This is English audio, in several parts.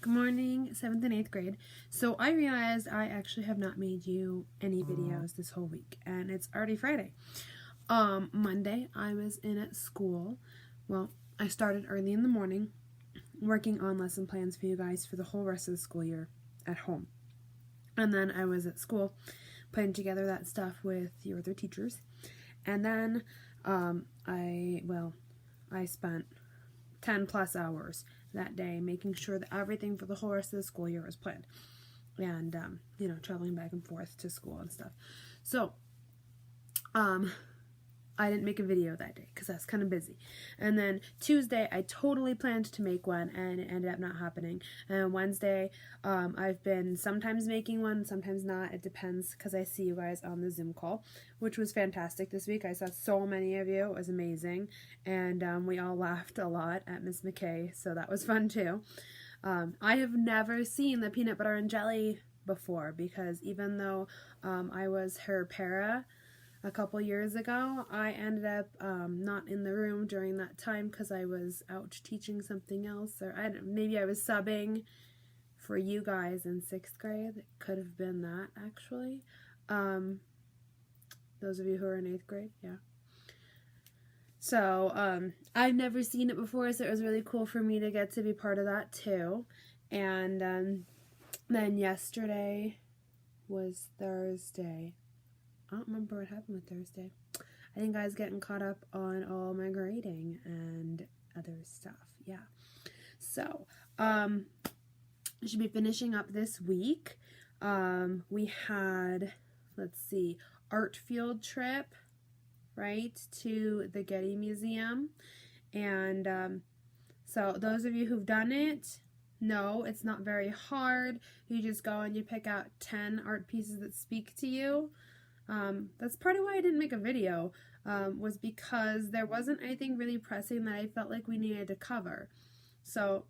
Good morning, 7th and 8th grade. So I realized I actually have not made you any videos this whole week, and it's already Friday. Monday I was in at school. Well, I started early in the morning working on lesson plans for you guys for the whole rest of the school year at home. And then I was at school putting together that stuff with your other teachers. And then I spent 10 plus hours that day making sure that everything for the whole rest of the school year was planned, and traveling back and forth to school and stuff. So I didn't make a video that day because I was kind of busy. And then Tuesday I totally planned to make one, and it ended up not happening. And Wednesday I've been sometimes making one, sometimes not. It depends because I see you guys on the Zoom call, which was fantastic this week. I saw so many of you. It was amazing. And we all laughed a lot at Miss McKay, so that was fun too. I have never seen the peanut butter and jelly before, because even though I was her para a couple years ago, I ended up not in the room during that time because I was out teaching something else, or maybe I was subbing for you guys in 6th grade. It could have been that, actually. Those of you who are in 8th grade, yeah. So I've never seen it before, so it was really cool for me to get to be part of that too. And then yesterday was Thursday. I don't remember what happened with Thursday. I think I was getting caught up on all my grading and other stuff. Yeah. So, I should be finishing up this week. We had, let's see, art field trip, right, to the Getty Museum. And so those of you who've done it, no, it's not very hard. You just go and you pick out 10 art pieces that speak to you. That's part of why I didn't make a video, was because there wasn't anything really pressing that I felt like we needed to cover. So,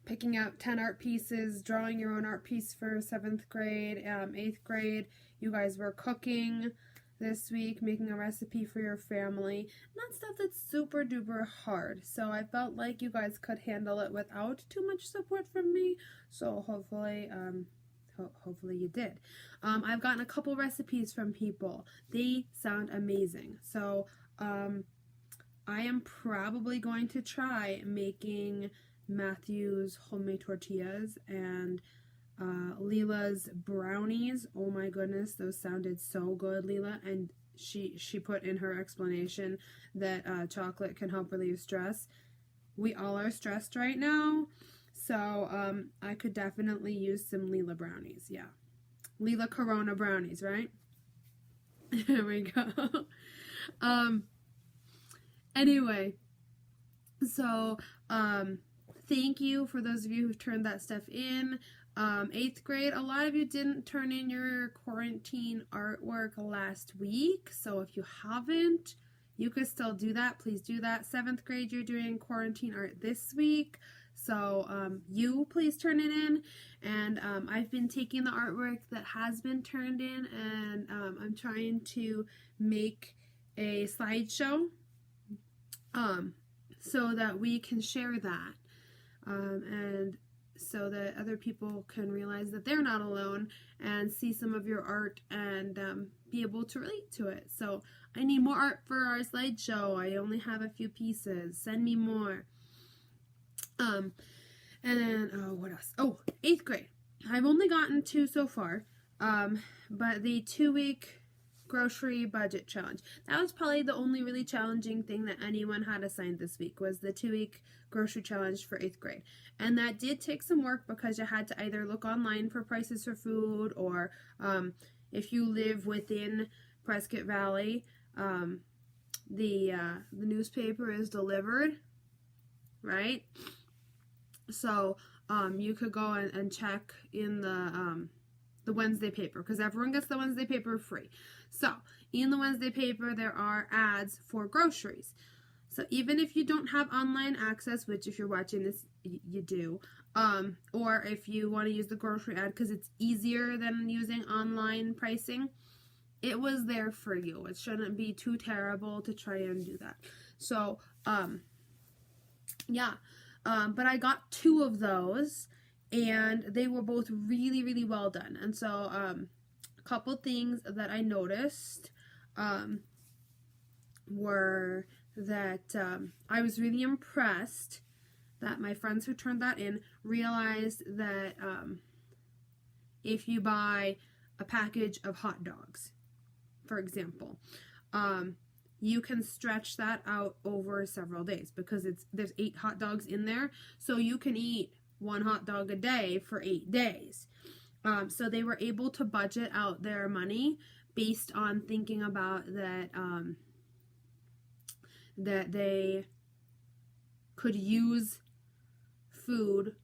picking out 10 art pieces, drawing your own art piece for 7th grade, 8th grade, you guys were cooking this week, making a recipe for your family, not stuff that's super duper hard. So I felt like you guys could handle it without too much support from me, so hopefully you did. I've gotten a couple recipes from people. They sound amazing. So I am probably going to try making Matthew's homemade tortillas and Leela's brownies. Oh my goodness, those sounded so good, Leela. And she put in her explanation that chocolate can help relieve stress. We all are stressed right now. So, I could definitely use some Leela brownies, yeah. Leela Corona brownies, right? There we go. Anyway, so, thank you for those of you who've turned that stuff in. 8th grade, a lot of you didn't turn in your quarantine artwork last week, so if you haven't, you could still do that. Please do that. 7th grade, you're doing quarantine art this week. So you please turn it in, and I've been taking the artwork that has been turned in, and I'm trying to make a slideshow so that we can share that, and so that other people can realize that they're not alone and see some of your art and be able to relate to it. So I need more art for our slideshow. I only have a few pieces. Send me more. And then, what else? Oh, 8th grade. I've only gotten 2 so far, but the 2-week grocery budget challenge. That was probably the only really challenging thing that anyone had assigned this week, was the 2-week grocery challenge for 8th grade. And that did take some work because you had to either look online for prices for food, or if you live within Prescott Valley, the newspaper is delivered, right? So you could go and check in the Wednesday paper, because everyone gets the Wednesday paper free. So in the Wednesday paper there are ads for groceries. So even if you don't have online access, which if you're watching this you do, or if you want to use the grocery ad because it's easier than using online pricing, it was there for you. It shouldn't be too terrible to try and do that. So yeah. But I got 2 of those, and they were both really, really well done. And so a couple things that I noticed were that I was really impressed that my friends who turned that in realized that if you buy a package of hot dogs, for example, you can stretch that out over several days because there's 8 hot dogs in there, so you can eat 1 hot dog a day for 8 days. So they were able to budget out their money based on thinking about that that they could use food,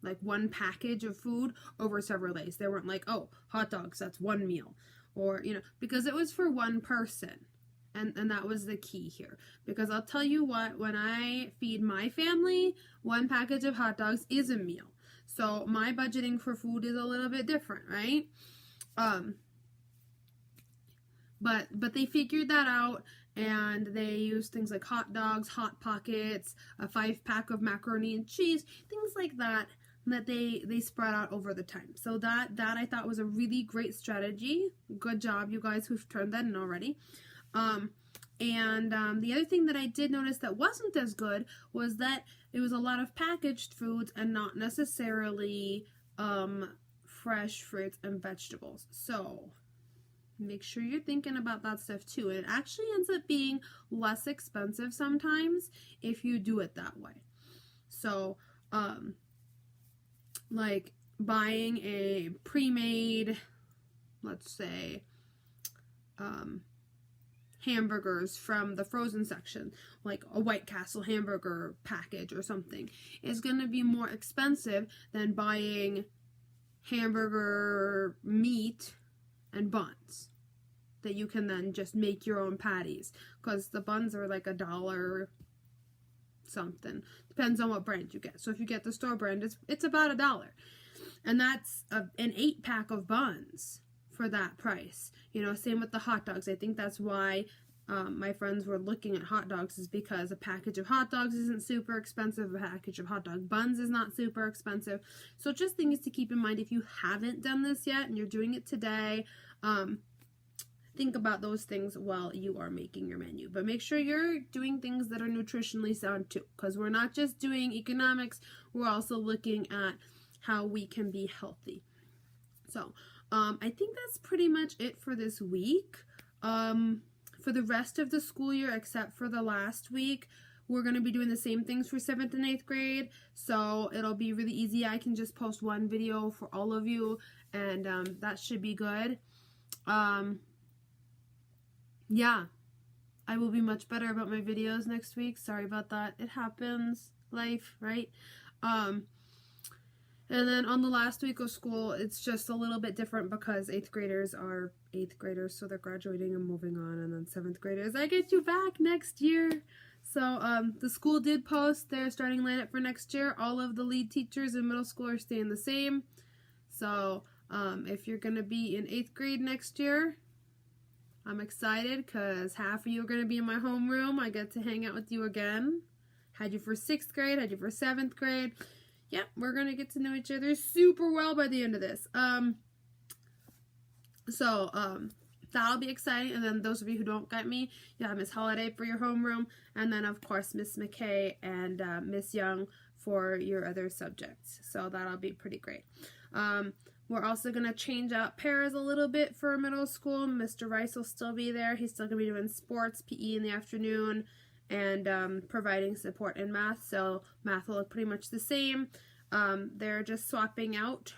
like 1 package of food, over several days. They weren't like, oh, hot dogs, that's 1 meal, or because it was for 1 person. And that was the key here. Because I'll tell you what, when I feed my family, 1 package of hot dogs is a meal. So my budgeting for food is a little bit different, right? But they figured that out, and they used things like hot dogs, Hot Pockets, a 5-pack of macaroni and cheese, things like that they spread out over the time. So that I thought was a really great strategy. Good job, you guys who've turned that in already. The other thing that I did notice that wasn't as good was that it was a lot of packaged foods and not necessarily fresh fruits and vegetables. So make sure you're thinking about that stuff too. It actually ends up being less expensive sometimes if you do it that way. So like buying a pre-made, let's say, hamburgers from the frozen section, like a White Castle hamburger package or something, is going to be more expensive than buying hamburger meat and buns that you can then just make your own patties, because the buns are like $1 something, depends on what brand you get. So if you get the store brand, it's about $1, and that's an 8-pack of buns for that price. Same with the hot dogs. I think that's why my friends were looking at hot dogs, is because a package of hot dogs isn't super expensive, a package of hot dog buns is not super expensive. So just things to keep in mind if you haven't done this yet and you're doing it today. Think about those things while you are making your menu. But make sure you're doing things that are nutritionally sound too, because we're not just doing economics, we're also looking at how we can be healthy. So I think that's pretty much it for this week. For the rest of the school year, except for the last week, we're going to be doing the same things for 7th and 8th grade. So it'll be really easy. I can just post 1 video for all of you, and that should be good. Yeah, I will be much better about my videos next week. Sorry about that. It happens. Life, right? And then on the last week of school, it's just a little bit different because 8th graders are 8th graders, so they're graduating and moving on. And then 7th graders, I get you back next year. So the school did post their starting lineup for next year. All of the lead teachers in middle school are staying the same. So if you're going to be in 8th grade next year, I'm excited because half of you are going to be in my homeroom. I get to hang out with you again. Had you for 6th grade, had you for 7th grade. Yep, we're going to get to know each other super well by the end of this. That'll be exciting. And then those of you who don't get me, you have Miss Holiday for your homeroom. And then, of course, Miss McKay and Miss Young for your other subjects. So that'll be pretty great. We're also going to change out pairs a little bit for middle school. Mr. Rice will still be there. He's still going to be doing sports, PE in the afternoon, and providing support in math. So math will look pretty much the same. They're just swapping out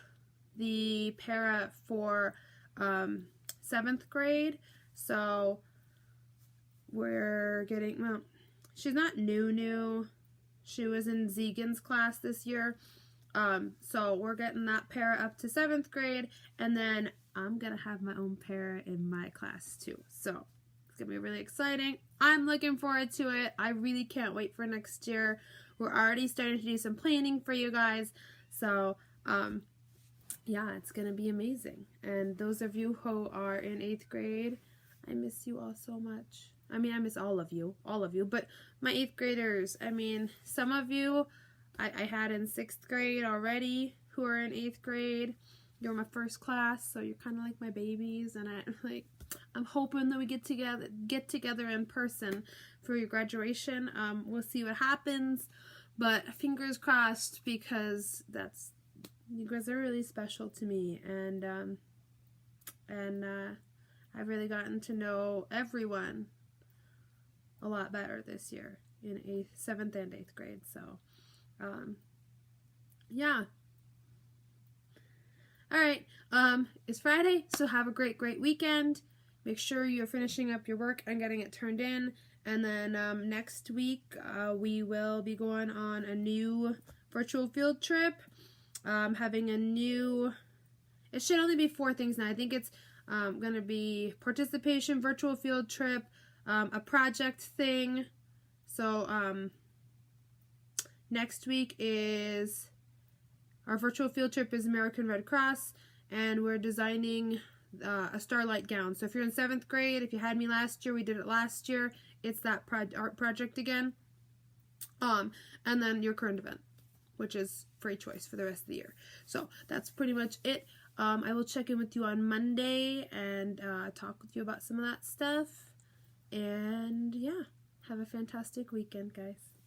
the para for 7th grade. So we're getting, well, she's not new. She was in Zegan's class this year. So we're getting that para up to 7th grade, and then I'm going to have my own para in my class too. So it's going to be really exciting. I'm looking forward to it. I really can't wait for next year. We're already starting to do some planning for you guys. So, yeah, it's going to be amazing. And those of you who are in 8th grade, I miss you all so much. I mean, I miss all of you, but my 8th graders, I mean, some of you I had in 6th grade already who are in 8th grade. You're my first class, so you're kind of like my babies, and I'm hoping that we get together in person for your graduation. We'll see what happens, but fingers crossed, because you guys are really special to me, and I've really gotten to know everyone a lot better this year in 7th and 8th grade. So, yeah. All right. It's Friday, so have a great weekend. Make sure you're finishing up your work and getting it turned in. And then next week we will be going on a new virtual field trip. Having a new. It should only be 4 things now. I think it's going to be participation, virtual field trip, a project thing. So next week is our virtual field trip is American Red Cross, and we're designing a starlight gown. So if you're in 7th grade, if you had me last year, we did it last year. It's that art project again. And then your current event, which is free choice for the rest of the year. So that's pretty much it. I will check in with you on Monday and talk with you about some of that stuff. And yeah, have a fantastic weekend, guys.